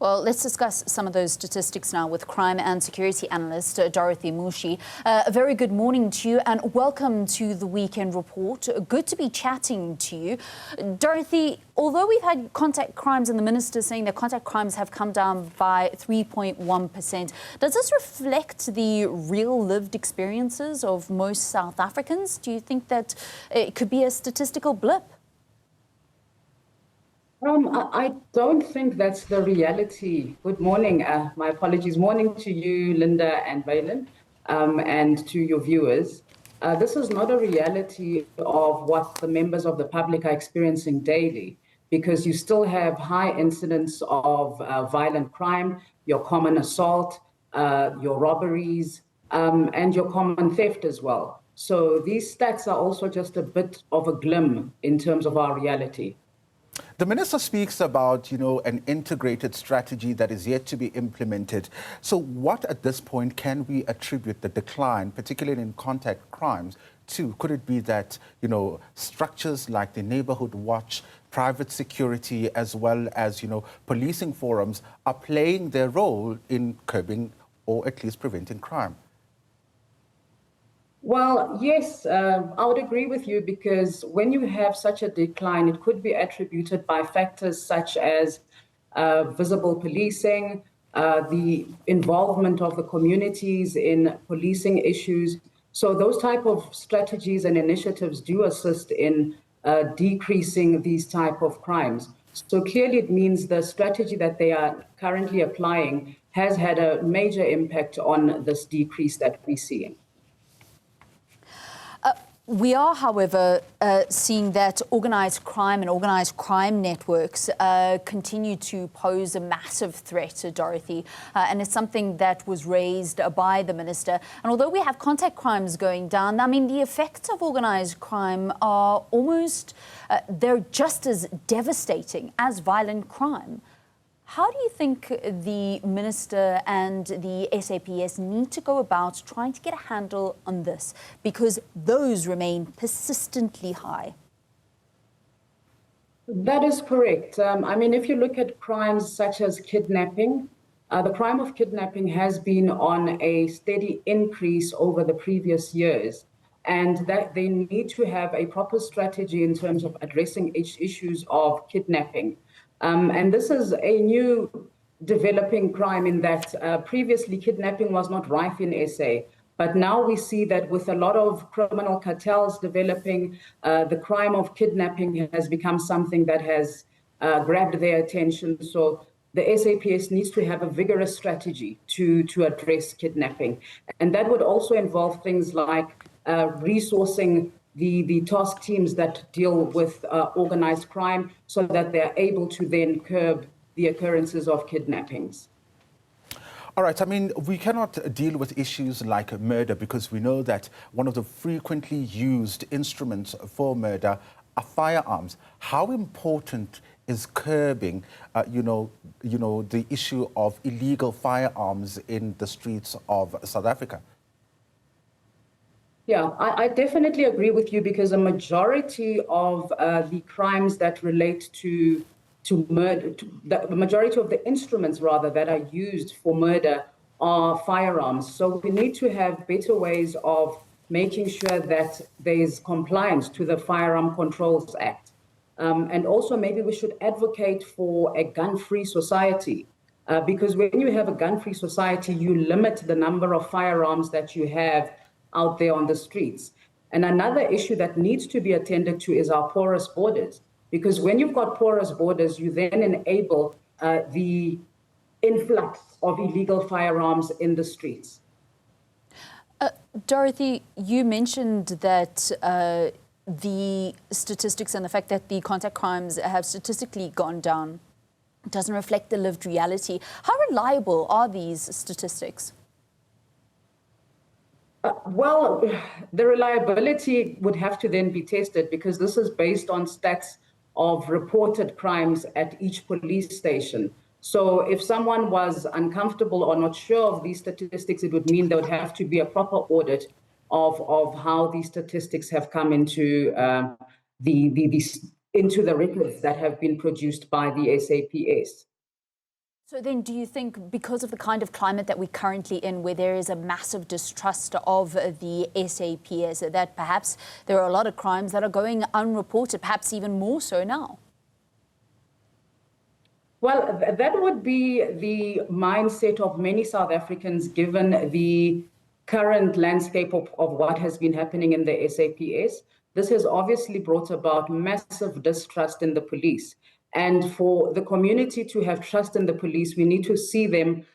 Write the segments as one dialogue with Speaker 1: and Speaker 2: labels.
Speaker 1: Well, let's discuss some of those statistics now with crime and security analyst Dorothy Mmushi. A very good morning to you and welcome to the Weekend Report. Good to be chatting to you. Dorothy, although we've had contact crimes and the minister saying that contact crimes have come down by 3.1%, does this reflect the real lived experiences of most South Africans? Do you think that it could be a statistical blip?
Speaker 2: I don't think that's the reality. Good morning. My apologies. Morning to you, Linda and Valen, and to your viewers. This is not a reality of what the members of the public are experiencing daily, because you still have high incidents of violent crime, your common assault, your robberies, and your common theft as well. So these stats are also just a bit of a glim in terms of our reality.
Speaker 3: The minister speaks about, an integrated strategy that is yet to be implemented. So what at this point can we attribute the decline, particularly in contact crimes, to? Could it be that, structures like the neighborhood watch, private security, as well as, policing forums are playing their role in curbing or at least preventing crime?
Speaker 2: Well, yes, I would agree with you, because when you have such a decline, it could be attributed by factors such as visible policing, the involvement of the communities in policing issues. So those type of strategies and initiatives do assist in decreasing these type of crimes. So clearly it means the strategy that they are currently applying has had a major impact on this decrease that we're seeing.
Speaker 1: We are, however, seeing that organised crime and organised crime networks continue to pose a massive threat to Dorothy, and it's something that was raised by the minister. And although we have contact crimes going down, I mean, the effects of organised crime are almost, they're just as devastating as violent crime. How do you think the minister and the SAPS need to go about trying to get a handle on this? Because those remain persistently high.
Speaker 2: That is correct. I mean, if you look at crimes such as kidnapping, the crime of kidnapping has been on a steady increase over the previous years, and that they need to have a proper strategy in terms of addressing issues of kidnapping. And this is a new developing crime in that previously kidnapping was not rife in SA. But now we see that with a lot of criminal cartels developing, the crime of kidnapping has become something that has grabbed their attention. So the SAPS needs to have a vigorous strategy to address kidnapping. And that would also involve things like resourcing the task teams that deal with organized crime, so that they're able to then curb the occurrences of kidnappings.
Speaker 3: All right, I mean, we cannot deal with issues like murder because we know that one of the frequently used instruments for murder are firearms. How important is curbing, the issue of illegal firearms in the streets of South Africa?
Speaker 2: Yeah, I definitely agree with you, because a majority of the crimes that relate to murder, the majority of the instruments rather that are used for murder are firearms. So we need to have better ways of making sure that there is compliance to the Firearm Controls Act. And also maybe we should advocate for a gun-free society, because when you have a gun-free society, you limit the number of firearms that you have out there on the streets. And another issue that needs to be attended to is our porous borders, because when you've got porous borders, you then enable the influx of illegal firearms in the streets.
Speaker 1: Dorothy, you mentioned that the statistics and the fact that the contact crimes have statistically gone down doesn't reflect the lived reality. How reliable are these statistics?
Speaker 2: Well, the reliability would have to then be tested, because this is based on stats of reported crimes at each police station. So if someone was uncomfortable or not sure of these statistics, it would mean there would have to be a proper audit of how these statistics have come into the records that have been produced by the SAPS.
Speaker 1: So then do you think because of the kind of climate that we're currently in, where there is a massive distrust of the SAPS, that perhaps there are a lot of crimes that are going unreported, perhaps even more so now?
Speaker 2: Well, that would be the mindset of many South Africans, given the current landscape of what has been happening in the SAPS. This has obviously brought about massive distrust in the police. And for the community to have trust in the police, we need to see them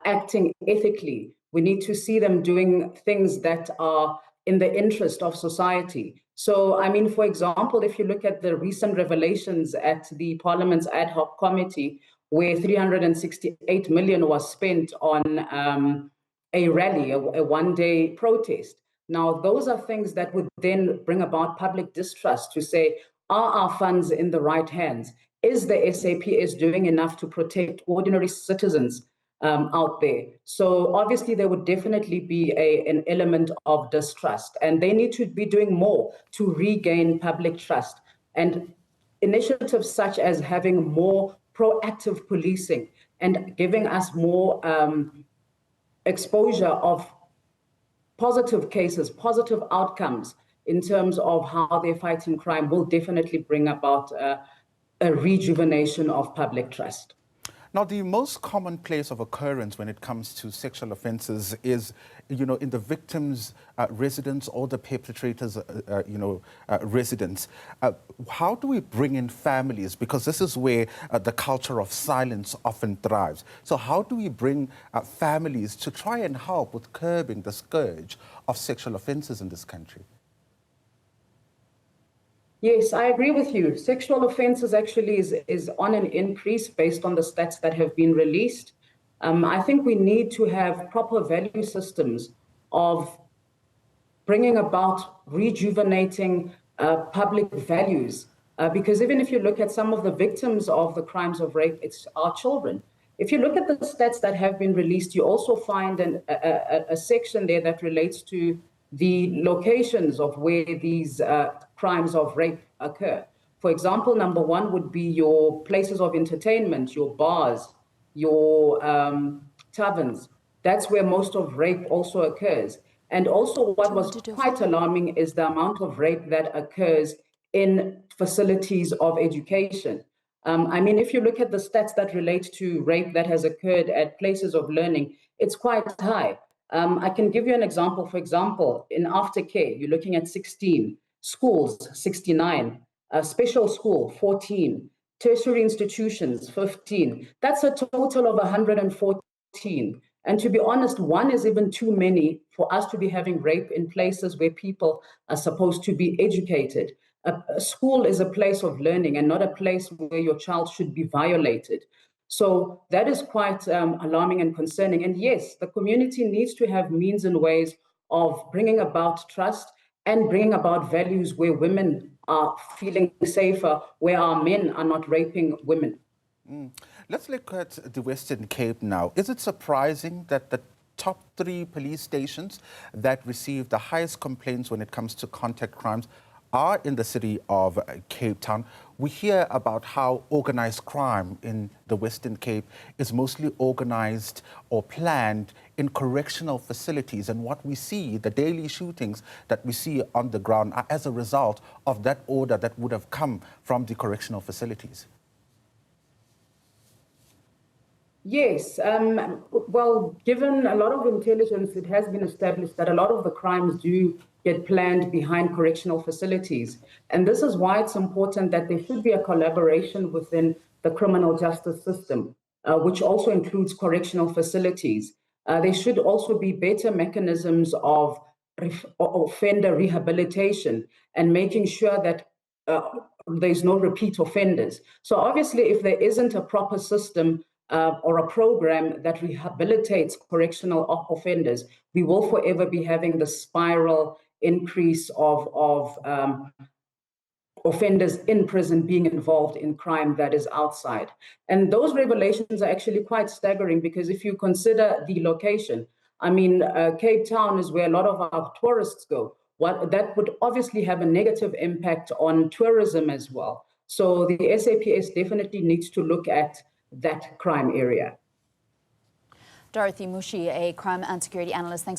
Speaker 2: acting ethically. We need to see them doing things that are in the interest of society. So, I mean, for example, if you look at the recent revelations at the Parliament's ad hoc committee, where 368 million was spent on a rally, a one-day protest. Now, those are things that would then bring about public distrust to say, are our funds in the right hands? Is the SAPS doing enough to protect ordinary citizens out there? So obviously there would definitely be an element of distrust, and they need to be doing more to regain public trust. And initiatives such as having more proactive policing and giving us more exposure of positive cases, positive outcomes in terms of how they're fighting crime will definitely bring about a rejuvenation of public trust.
Speaker 3: Now, the most common place of occurrence when it comes to sexual offences is, in the victim's residence or the perpetrator's, residence. How do we bring in families? Because this is where the culture of silence often thrives. So how do we bring families to try and help with curbing the scourge of sexual offences in this country?
Speaker 2: Yes, I agree with you. Sexual offences actually is on an increase based on the stats that have been released. I think we need to have proper value systems of bringing about rejuvenating public values. Because even if you look at some of the victims of the crimes of rape, it's our children. If you look at the stats that have been released, you also find a section there that relates to the locations of where these crimes of rape occur. For example, number one would be your places of entertainment, your bars, your taverns. That's where most of rape also occurs. And also what was quite alarming is the amount of rape that occurs in facilities of education. I mean, if you look at the stats that relate to rape that has occurred at places of learning, it's quite high. I can give you an example. For example, in aftercare, you're looking at 16, schools, 69, special school, 14, tertiary institutions, 15. That's a total of 114. And to be honest, one is even too many for us to be having rape in places where people are supposed to be educated. A school is a place of learning and not a place where your child should be violated. So that is quite alarming and concerning. And yes, the community needs to have means and ways of bringing about trust and bringing about values where women are feeling safer, where our men are not raping women.
Speaker 3: Let's look at the Western Cape now. Is it surprising that the top 3 police stations that receive the highest complaints when it comes to contact crimes are in the city of Cape Town? We hear about how organized crime in the Western Cape is mostly organized or planned in correctional facilities. And what we see, the daily shootings that we see on the ground, are as a result of that order that would have come from the correctional facilities.
Speaker 2: Yes. Well, given a lot of intelligence, it has been established that a lot of the crimes do get planned behind correctional facilities. And this is why it's important that there should be a collaboration within the criminal justice system, which also includes correctional facilities. There should also be better mechanisms of offender rehabilitation and making sure that there's no repeat offenders. So obviously, if there isn't a proper system or a program that rehabilitates correctional offenders, we will forever be having the spiral increase of offenders in prison being involved in crime that is outside. And those revelations are actually quite staggering, because if you consider the location, I mean, Cape Town is where a lot of our tourists go. That would obviously have a negative impact on tourism as well. So the SAPS definitely needs to look at that crime area.
Speaker 1: Dorothy Mmushi, a crime and security analyst. Thanks.